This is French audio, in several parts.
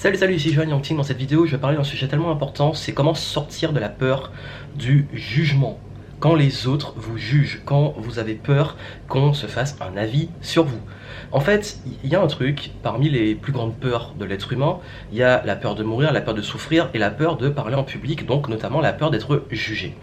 Salut, ici Johan Yangting. Dans cette vidéo, je vais parler d'un sujet tellement important, c'est comment sortir de la peur du jugement. Quand les autres vous jugent, quand vous avez peur qu'on se fasse un avis sur vous. En fait, il y a un truc, parmi les plus grandes peurs de l'être humain, il y a la peur de mourir, la peur de souffrir et la peur de parler en public, donc notamment la peur d'être jugé.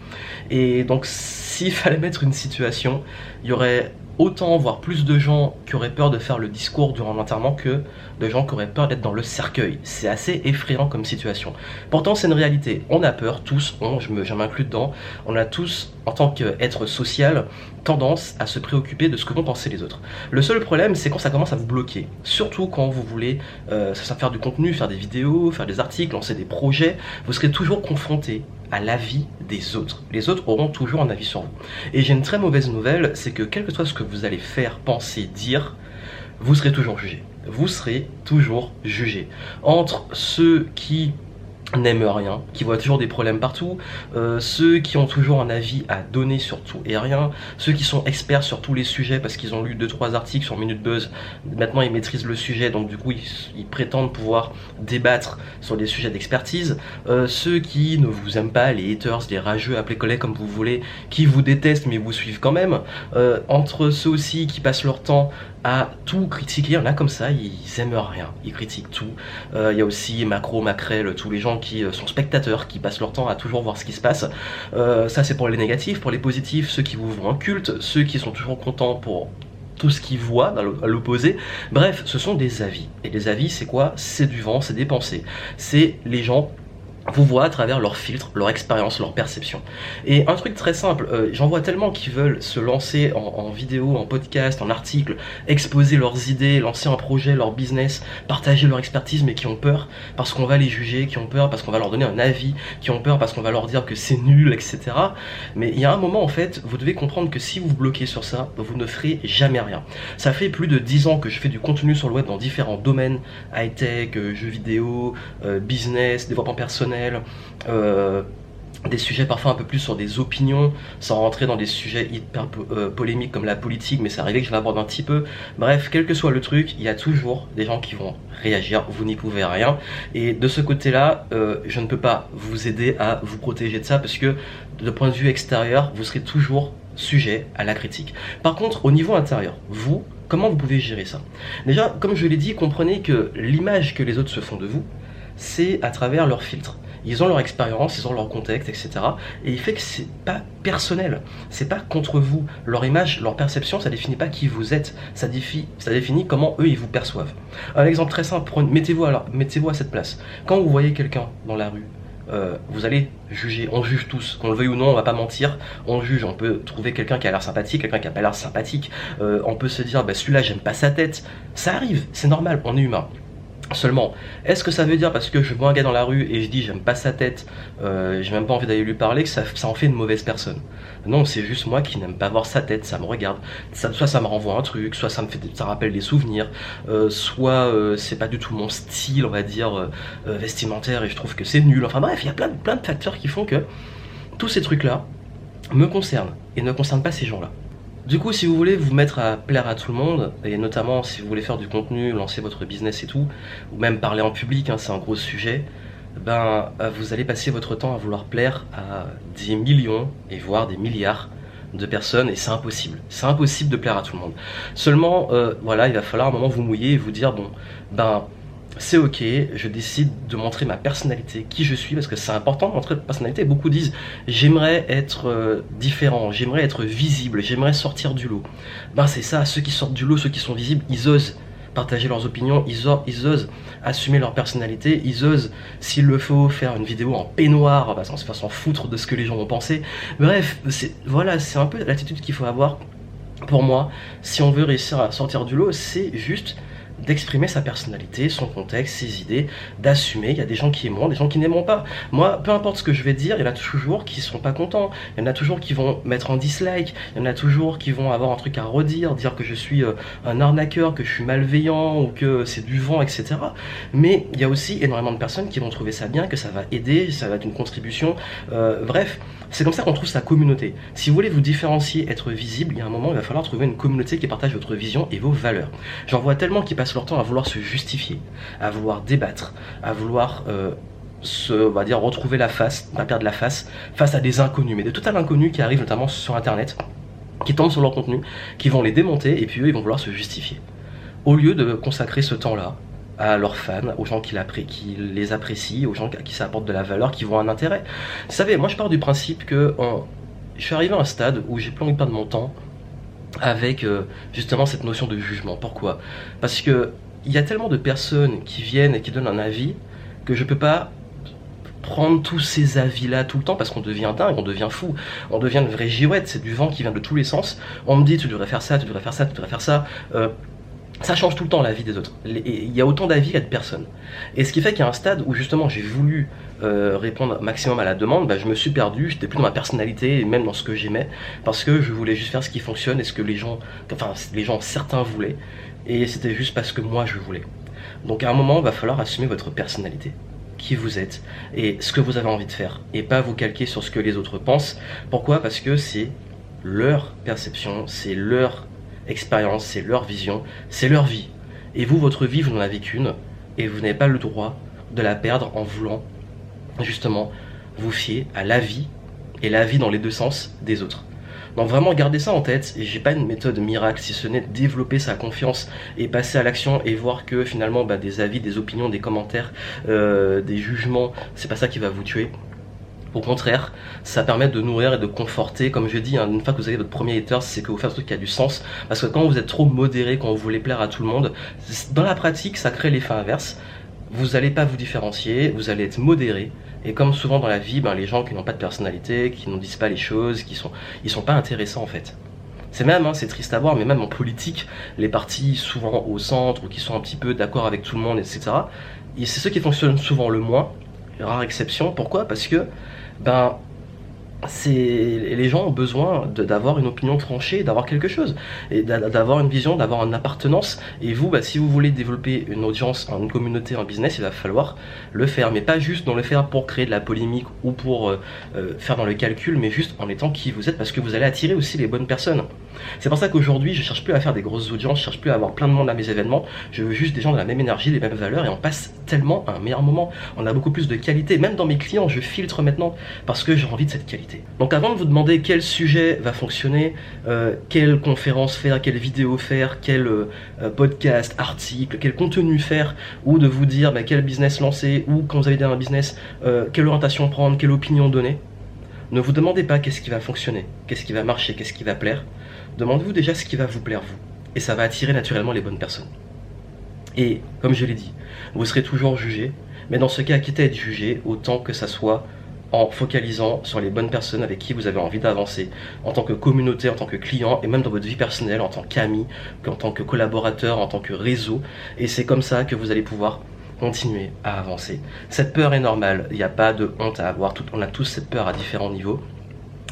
Et donc s'il fallait mettre une situation, il y aurait autant, voire plus de gens qui auraient peur de faire le discours durant l'enterrement que de gens qui auraient peur d'être dans le cercueil. C'est assez effrayant comme situation. Pourtant, c'est une réalité. On a peur, tous, je m'inclus dedans, on a tous, en tant qu'être social, tendance à se préoccuper de ce que vont penser les autres. Le seul problème, c'est quand ça commence à vous bloquer. Surtout quand vous voulez faire du contenu, faire des vidéos, faire des articles, lancer des projets, vous serez toujours confronté à l'avis des autres. Les autres auront toujours un avis sur vous. Et j'ai une très mauvaise nouvelle, c'est que quel que soit ce que vous allez faire, penser, dire, vous serez toujours jugé. Vous serez toujours jugé. Entre ceux qui n'aiment rien, qui voient toujours des problèmes partout, ceux qui ont toujours un avis à donner sur tout et rien, ceux qui sont experts sur tous les sujets parce qu'ils ont lu 2-3 articles sur Minute Buzz, maintenant ils maîtrisent le sujet, donc du coup ils prétendent pouvoir débattre sur des sujets d'expertise, ceux qui ne vous aiment pas, les haters, les rageux, appelez-les comme vous voulez, qui vous détestent mais vous suivent quand même, entre ceux aussi qui passent leur temps à tout critiquer, il y en a comme ça, ils aiment rien, ils critiquent tout. Il y a aussi Macron, Macrel, tous les gens qui sont spectateurs, qui passent leur temps à toujours voir ce qui se passe. Ça c'est pour les négatifs. Pour les positifs, ceux qui vous voient un culte, ceux qui sont toujours contents pour tout ce qu'ils voient à l'opposé. Bref, ce sont des avis. Et les avis, c'est quoi? C'est du vent, c'est des pensées. C'est les gens vous voient à travers leurs filtres, leur expérience, leur perception. Et un truc très simple, j'en vois tellement qui veulent se lancer en vidéo, en podcast, en article, exposer leurs idées, lancer un projet, leur business, partager leur expertise, mais qui ont peur parce qu'on va les juger, qui ont peur parce qu'on va leur donner un avis, qui ont peur parce qu'on va leur dire que c'est nul, etc. Mais il y a un moment, en fait, vous devez comprendre que si vous vous bloquez sur ça, vous ne ferez jamais rien. Ça fait plus de 10 ans que je fais du contenu sur le web dans différents domaines, high-tech, jeux vidéo, business, développement personnel, des sujets parfois un peu plus sur des opinions, sans rentrer dans des sujets hyper polémiques comme la politique, mais c'est arrivé que je l'aborde un petit peu. Bref, quel que soit le truc, il y a toujours des gens qui vont réagir, vous n'y pouvez rien. Et de ce côté-là, je ne peux pas vous aider à vous protéger de ça, parce que de point de vue extérieur, vous serez toujours sujet à la critique. Par contre, au niveau intérieur, comment vous pouvez gérer ça? Déjà, comme je l'ai dit, comprenez que l'image que les autres se font de vous, c'est à travers leurs filtres. Ils ont leur expérience, ils ont leur contexte, etc. Et il fait que c'est pas personnel, c'est pas contre vous. Leur image, leur perception, ça définit pas qui vous êtes, ça définit comment eux ils vous perçoivent. Un exemple très simple, mettez-vous à cette place. Quand vous voyez quelqu'un dans la rue, vous allez juger, on juge tous, qu'on le veuille ou non, on va pas mentir, on juge, on peut trouver quelqu'un qui a l'air sympathique, quelqu'un qui a pas l'air sympathique, on peut se dire, bah celui-là j'aime pas sa tête, ça arrive, c'est normal, on est humain. Seulement, est-ce que ça veut dire parce que je vois un gars dans la rue et je dis j'aime pas sa tête, j'ai même pas envie d'aller lui parler, que ça en fait une mauvaise personne? Non, c'est juste moi qui n'aime pas voir sa tête, ça me regarde, soit ça me renvoie un truc, soit ça rappelle des souvenirs, soit c'est pas du tout mon style, on va dire, vestimentaire et je trouve que c'est nul. Enfin bref, il y a plein de facteurs qui font que tous ces trucs-là me concernent et ne concernent pas ces gens-là. Du coup, si vous voulez vous mettre à plaire à tout le monde, et notamment si vous voulez faire du contenu, lancer votre business et tout, ou même parler en public, hein, c'est un gros sujet, vous allez passer votre temps à vouloir plaire à des millions, et voire des milliards de personnes, et c'est impossible. C'est impossible de plaire à tout le monde. Seulement, voilà, il va falloir à un moment vous mouiller et vous dire, bon, c'est ok, je décide de montrer ma personnalité, qui je suis, parce que c'est important de montrer ma personnalité. Beaucoup disent, j'aimerais être différent, j'aimerais être visible, j'aimerais sortir du lot. C'est ça, ceux qui sortent du lot, ceux qui sont visibles, ils osent partager leurs opinions, ils osent assumer leur personnalité, ils osent, s'il le faut, faire une vidéo en peignoir, parce qu'on se fait s'en foutre de ce que les gens vont penser. Bref, voilà, c'est un peu l'attitude qu'il faut avoir. Pour moi, si on veut réussir à sortir du lot, c'est juste d'exprimer sa personnalité, son contexte, ses idées, d'assumer. Il y a des gens qui aimeront, des gens qui n'aimeront pas. Moi, peu importe ce que je vais dire, il y en a toujours qui ne seront pas contents, il y en a toujours qui vont mettre en dislike, il y en a toujours qui vont avoir un truc à redire, dire que je suis un arnaqueur, que je suis malveillant, ou que c'est du vent, etc. Mais il y a aussi énormément de personnes qui vont trouver ça bien, que ça va aider, ça va être une contribution, bref, c'est comme ça qu'on trouve sa communauté. Si vous voulez vous différencier, être visible, il y a un moment, il va falloir trouver une communauté qui partage votre vision et vos valeurs. J'en vois tellement qui passent passent leur temps à vouloir se justifier, à vouloir débattre, à vouloir on va dire, retrouver la face, pas perdre la face à des inconnus, mais de total inconnus qui arrivent notamment sur internet, qui tombent sur leur contenu, qui vont les démonter et puis eux ils vont vouloir se justifier. Au lieu de consacrer ce temps-là à leurs fans, aux gens qui les apprécient, aux gens à qui ça apporte de la valeur, qui voient un intérêt. Vous savez, moi je pars du principe que je suis arrivé à un stade où j'ai plus envie de perdre mon temps avec justement cette notion de jugement. Pourquoi? Parce que il y a tellement de personnes qui viennent et qui donnent un avis que je peux pas prendre tous ces avis-là tout le temps parce qu'on devient dingue, on devient fou, on devient une vraie girouette, c'est du vent qui vient de tous les sens. On me dit tu devrais faire ça, tu devrais faire ça, tu devrais faire ça. Ça change tout le temps la vie des autres. Il y a autant d'avis qu'il y a de personnes. Et ce qui fait qu'il y a un stade où justement j'ai voulu répondre maximum à la demande, bah, je me suis perdu, j'étais plus dans ma personnalité et même dans ce que j'aimais, parce que je voulais juste faire ce qui fonctionne et ce que les gens certains voulaient, et c'était juste parce que moi je voulais. Donc à un moment, il va falloir assumer votre personnalité, qui vous êtes et ce que vous avez envie de faire, et pas vous calquer sur ce que les autres pensent. Pourquoi? Parce que c'est leur perception, c'est leur expérience, c'est leur vision, c'est leur vie. Et vous, votre vie, vous n'en avez qu'une, et vous n'avez pas le droit de la perdre en voulant justement vous fier à la vie, et la vie dans les deux sens des autres. Donc vraiment gardez ça en tête, et j'ai pas une méthode miracle si ce n'est de développer sa confiance et passer à l'action et voir que finalement des avis, des opinions, des commentaires, des jugements, c'est pas ça qui va vous tuer. Au contraire, ça permet de nourrir et de conforter. Comme je dis, une fois que vous avez votre premier hater, c'est que vous faites un truc qui a du sens. Parce que quand vous êtes trop modéré, quand vous voulez plaire à tout le monde, dans la pratique, ça crée l'effet inverse. Vous n'allez pas vous différencier, vous allez être modéré. Et comme souvent dans la vie, les gens qui n'ont pas de personnalité, qui n'en disent pas les choses, ils sont pas intéressants en fait. C'est même, c'est triste à voir, mais même en politique, les partis souvent au centre, ou qui sont un petit peu d'accord avec tout le monde, etc., c'est ceux qui fonctionnent souvent le moins. Rare exception. Pourquoi? Parce que les gens ont besoin d'avoir une opinion tranchée, d'avoir quelque chose, et d'avoir une vision, d'avoir une appartenance. Et vous, si vous voulez développer une audience, une communauté, un business, il va falloir le faire, mais pas juste dans le faire pour créer de la polémique ou pour faire dans le calcul, mais juste en étant qui vous êtes, parce que vous allez attirer aussi les bonnes personnes. C'est pour ça qu'aujourd'hui je cherche plus à faire des grosses audiences, je cherche plus à avoir plein de monde à mes événements, je veux juste des gens de la même énergie, les mêmes valeurs, et on passe tellement un meilleur moment, on a beaucoup plus de qualité. Même dans mes clients, je filtre maintenant parce que j'ai envie de cette qualité. Donc avant de vous demander quel sujet va fonctionner, quelle conférence faire, quelle vidéo faire, quel podcast, article, quel contenu faire, ou de vous dire quel business lancer, ou quand vous avez un business, quelle orientation prendre, quelle opinion donner, ne vous demandez pas qu'est-ce qui va fonctionner, qu'est-ce qui va marcher, qu'est-ce qui va plaire. Demandez-vous déjà ce qui va vous plaire vous, et ça va attirer naturellement les bonnes personnes. Et comme je l'ai dit, vous serez toujours jugé, mais dans ce cas, quittez à être jugé, autant que ça soit en focalisant sur les bonnes personnes avec qui vous avez envie d'avancer, en tant que communauté, en tant que client, et même dans votre vie personnelle, en tant qu'ami, en tant que collaborateur, en tant que réseau. Et c'est comme ça que vous allez pouvoir continuer à avancer. Cette peur est normale, il n'y a pas de honte à avoir, on a tous cette peur à différents niveaux.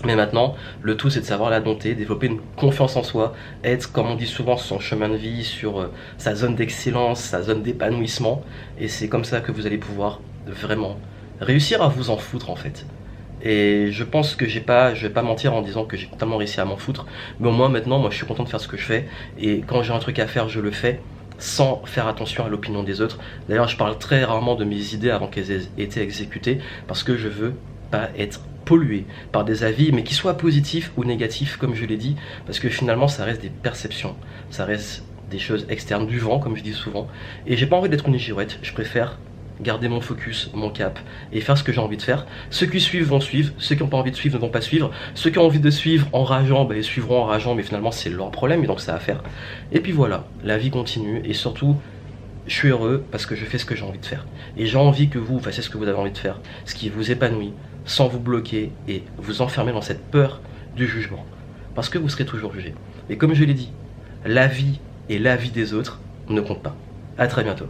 Mais maintenant, le tout c'est de savoir la dompter, développer une confiance en soi, être, comme on dit souvent, sur son chemin de vie, sur sa zone d'excellence, sa zone d'épanouissement. Et c'est comme ça que vous allez pouvoir vraiment réussir à vous en foutre en fait. Et je pense que je vais pas mentir en disant que j'ai totalement réussi à m'en foutre. Mais au moins maintenant, moi je suis content de faire ce que je fais. Et quand j'ai un truc à faire, je le fais sans faire attention à l'opinion des autres. D'ailleurs, je parle très rarement de mes idées avant qu'elles aient été exécutées, parce que je veux pas être pollué par des avis, mais qui soient positifs ou négatifs, comme je l'ai dit, parce que finalement ça reste des perceptions, ça reste des choses externes, du vent comme je dis souvent, et j'ai pas envie d'être une girouette, je préfère garder mon focus, mon cap, et faire ce que j'ai envie de faire. Ceux qui suivent vont suivre, ceux qui n'ont pas envie de suivre ne vont pas suivre, ceux qui ont envie de suivre en rageant, ils suivront en rageant, mais finalement c'est leur problème, et donc ça à faire. Et puis voilà, la vie continue, et surtout, je suis heureux parce que je fais ce que j'ai envie de faire. Et j'ai envie que vous fassiez ce que vous avez envie de faire, ce qui vous épanouit, sans vous bloquer et vous enfermer dans cette peur du jugement. Parce que vous serez toujours jugé. Et comme je l'ai dit, la vie et la vie des autres ne comptent pas. À très bientôt.